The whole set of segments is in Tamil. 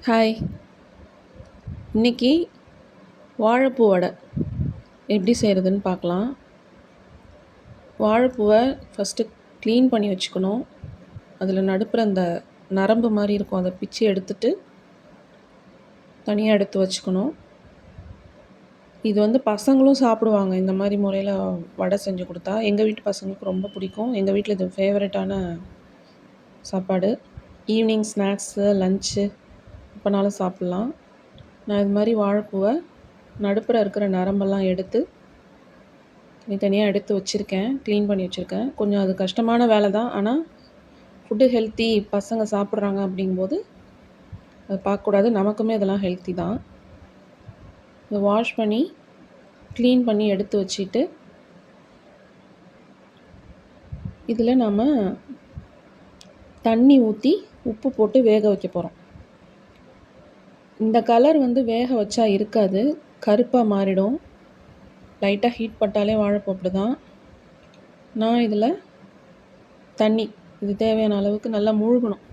ஹாய். இன்னைக்கு வாழைப்பூ வடை எப்படி செய்கிறதுன்னு பார்க்கலாம். வாழைப்பூவை ஃபஸ்ட்டு க்ளீன் பண்ணி வச்சுக்கணும். அதில் நடுப்புற அந்த நரம்பு மாதிரி இருக்கும், அதை பிச்சு எடுத்துட்டு தனியாக எடுத்து வச்சுக்கணும். இது பசங்களும் சாப்பிடுவாங்க. இந்த மாதிரி முறையில் வடை செஞ்சு கொடுத்தா எங்கள் வீட்டு பசங்களுக்கு ரொம்ப பிடிக்கும். எங்கள் வீட்டில் இது ஃபேவரட்டான சாப்பாடு. ஈவினிங் ஸ்நாக்ஸு, லன்ச்சு எப்போனாலும் சாப்பிட்லாம். நான் இது மாதிரி வாழைப்பூவை நடுப்புற இருக்கிற நரம்பெல்லாம் எடுத்து தனியாக எடுத்து வச்சுருக்கேன், க்ளீன் பண்ணி வச்சுருக்கேன். கொஞ்சம் அது கஷ்டமான வேலை தான். ஆனால் ஃபுட்டு ஹெல்த்தி, பசங்க சாப்பிட்றாங்க அப்படிங்கும்போது அது பார்க்கக்கூடாது. நமக்குமே அதெல்லாம் ஹெல்த்தி தான். இதை வாஷ் பண்ணி க்ளீன் பண்ணி எடுத்து வச்சுட்டு இதில் நம்ம தண்ணி ஊற்றி உப்பு போட்டு வேக வைக்க போகிறோம். இந்த கலர் வேக வச்சா இருக்காது, கருப்பாக மாறிடும். லைட்டாக ஹீட் பட்டாலே வாழைப்பூ அப்படி தான். நான் இதில் தண்ணி இது தேவையான அளவுக்கு நல்லா மூழ்கணும்.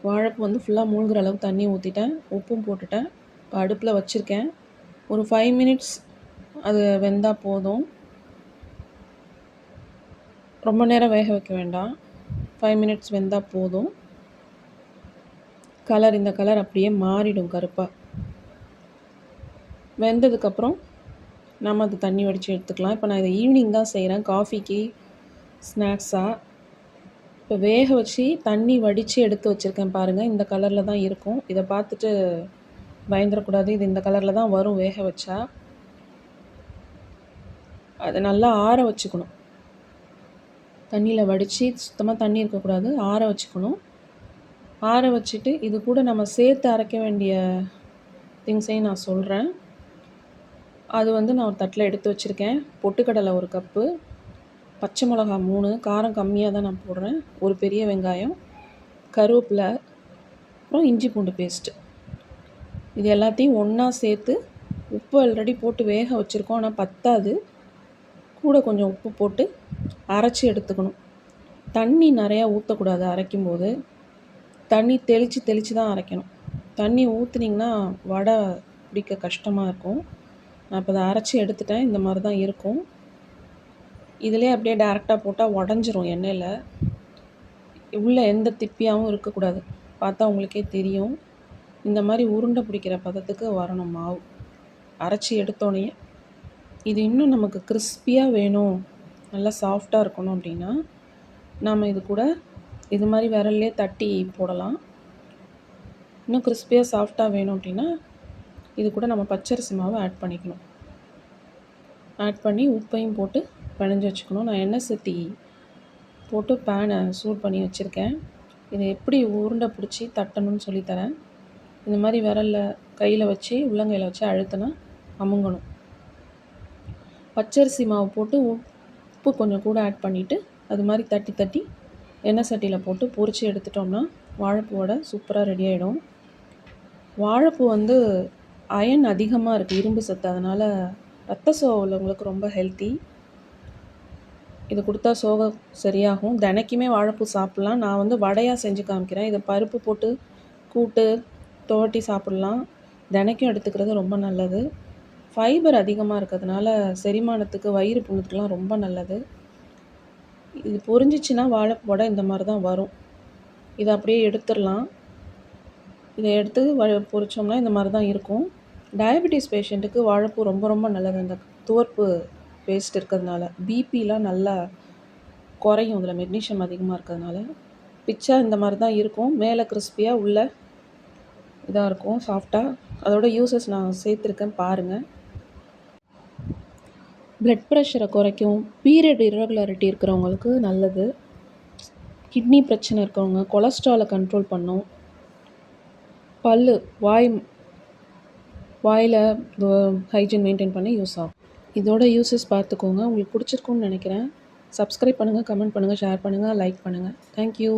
வாழைப்பூ ஃபுல்லாக மூழ்கிற அளவுக்கு தண்ணி ஊற்றிட்டேன், உப்பும் போட்டுட்டேன். இப்போ அடுப்பில் வச்சுருக்கேன். ஒரு 5 மினிட்ஸ் அது வெந்தால் போதும். ரொம்ப நேரம் வேக வைக்க வேண்டாம், 5 மினிட்ஸ் வெந்தால் போதும். இந்த கலர் அப்படியே மாறிடும் கருப்பாக. வெந்ததுக்கப்புறம் நம்ம அது தண்ணி வடித்து எடுத்துக்கலாம். இப்போ நான் இதை ஈவினிங் தான் செய்கிறேன், காஃபிக்கு ஸ்நாக்ஸாக. இப்போ வேக வச்சு தண்ணி வடித்து எடுத்து வச்சுருக்கேன் பாருங்கள். இந்த கலரில் தான் இருக்கும். இதை பார்த்துட்டு பயந்துடக்கூடாது, இது இந்த கலரில் தான் வரும் வேக வச்சா. அதை நல்லா ஆற வச்சுக்கணும். தண்ணியில் வடித்து சுத்தமாக தண்ணி இருக்கக்கூடாது, ஆற வச்சுக்கணும். ஆற வச்சுட்டு இது கூட நம்ம சேர்த்து அரைக்க வேண்டிய திங்ஸையும் நான் சொல்கிறேன். அது நான் ஒரு தட்டில் எடுத்து வச்சுருக்கேன். பொட்டுக்கடலை 1 கப்பு, பச்சை மிளகா 3, காரம் கம்மியாக தான் நான் போடுறேன், ஒரு பெரிய வெங்காயம், கருவேப்பிலை, அப்புறம் இஞ்சி பூண்டு பேஸ்ட்டு. இது எல்லாத்தையும் ஒன்றா சேர்த்து உப்பு ஆல்ரெடி போட்டு வேக வச்சுருக்கோம், ஆனால் பத்தாது. கூட கொஞ்சம் உப்பு போட்டு அரைச்சி எடுத்துக்கணும். தண்ணி நிறையா ஊற்றக்கூடாது அரைக்கும்போது. தண்ணி தெளித்து தான் அரைக்கணும். தண்ணி ஊற்றுனீங்கன்னா வடை பிடிக்க கஷ்டமாக இருக்கும். நான் இப்போ அதை அரைச்சி எடுத்துட்டேன். இந்த மாதிரி தான் இருக்கும். இதிலே அப்படியே டேரெக்டாக போட்டால் உடஞ்சிரும் எண்ணெயில். உள்ளே எந்த திப்பியாகவும் இருக்கக்கூடாது. பார்த்தா உங்களுக்கே தெரியும். இந்த மாதிரி உருண்டை பிடிக்கிற பதத்துக்கு வரணும் மாவு. அரைச்சி எடுத்தோடனே இது இன்னும் நமக்கு கிறிஸ்பியாக வேணும், நல்லா சாஃப்டாக இருக்கணும் அப்படின்னா நாம் இது கூட இது மாதிரி விரல்லே தட்டி போடலாம். இன்னும் கிறிஸ்பியாக சாஃப்டாக வேணும் அப்படின்னா இது கூட நம்ம பச்சரிசி மாவு ஆட் பண்ணிக்கணும். ஆட் பண்ணி உப்பையும் போட்டு பிணைஞ்சு வச்சுக்கணும். நான் எண்ணெய் சட்டி போட்டு பேனை சூடு பண்ணி வச்சுருக்கேன். இதை எப்படி உருண்டை பிடிச்சி தட்டணும்னு சொல்லித்தரேன். இந்த மாதிரி விரலில் கையில் வச்சு உள்ளங்கையில் வச்சு அழுத்தினா அமுங்கணும். பச்சரிசி மாவு போட்டு உப்பு கொஞ்சம் கூட ஆட் பண்ணிவிட்டு அது மாதிரி தட்டி தட்டி எண்ணெய் சட்டியில் போட்டு பொரித்து எடுத்துட்டோம்னா வாழைப்பூ வடை சூப்பராக ரெடி ஆகிடும். வாழைப்பூ அயன் அதிகமாக இருக்குது, இரும்பு சத்து. அதனால் ரத்த சோகை உள்ளவங்களுக்கு ரொம்ப ஹெல்த்தி. இது கொடுத்தா சோகை சரியாகும். தினைக்குமே வாழைப்பூ சாப்பிட்லாம். நான் வடையாக செஞ்சு காமிக்கிறேன். இதை பருப்பு போட்டு கூட்டு துவட்டி சாப்பிட்லாம். தினைக்கும் எடுத்துக்கிறது ரொம்ப நல்லது. ஃபைபர் அதிகமாக இருக்கிறதுனால செரிமானத்துக்கு, வயிறு புண்ணுத்துக்கெலாம் ரொம்ப நல்லது. இது பொரிஞ்சிச்சின்னா வாழைப்பூ வடை இந்த மாதிரி தான் வரும். இதை அப்படியே எடுத்துடலாம். இதை எடுத்து பொரிச்சோம்னா இந்த மாதிரி தான் இருக்கும். டயபெட்டிஸ் பேஷண்ட்டுக்கு வாழைப்பூ ரொம்ப ரொம்ப நல்லது. அந்த துவர்ப்பு பேஸ்ட் இருக்கிறதுனால பிபிலாம் நல்லா குறையும். அதில் மெக்னீஷியம் அதிகமாக இருக்கிறதுனால. பிச்சா இந்த மாதிரி தான் இருக்கும். மேலே கிறிஸ்பியாக, உள்ள இதாக இருக்கும், சாஃப்டாக. அதோட யூசஸ் நான் சேர்த்துருக்கேன் பாருங்கள். ப்ளட் ப்ரெஷரை குறைக்கும். பீரியட் இர்ரெகுலாரிட்டி இருக்கிறவங்களுக்கு நல்லது. கிட்னி பிரச்சனை இருக்கிறவங்க, கொலஸ்ட்ராலை கண்ட்ரோல் பண்ணும். வாயில் ஹைஜீன் மெயின்டைன் பண்ணி யூஸ் ஆகும். இதோட யூசஸ் பார்த்துக்கோங்க. உங்களுக்கு பிடிச்சிருக்குன்னு நினைக்கிறேன். சப்ஸ்கிரைப் பண்ணுங்கள், கமெண்ட் பண்ணுங்கள், ஷேர் பண்ணுங்கள், லைக் பண்ணுங்கள். தேங்க்யூ.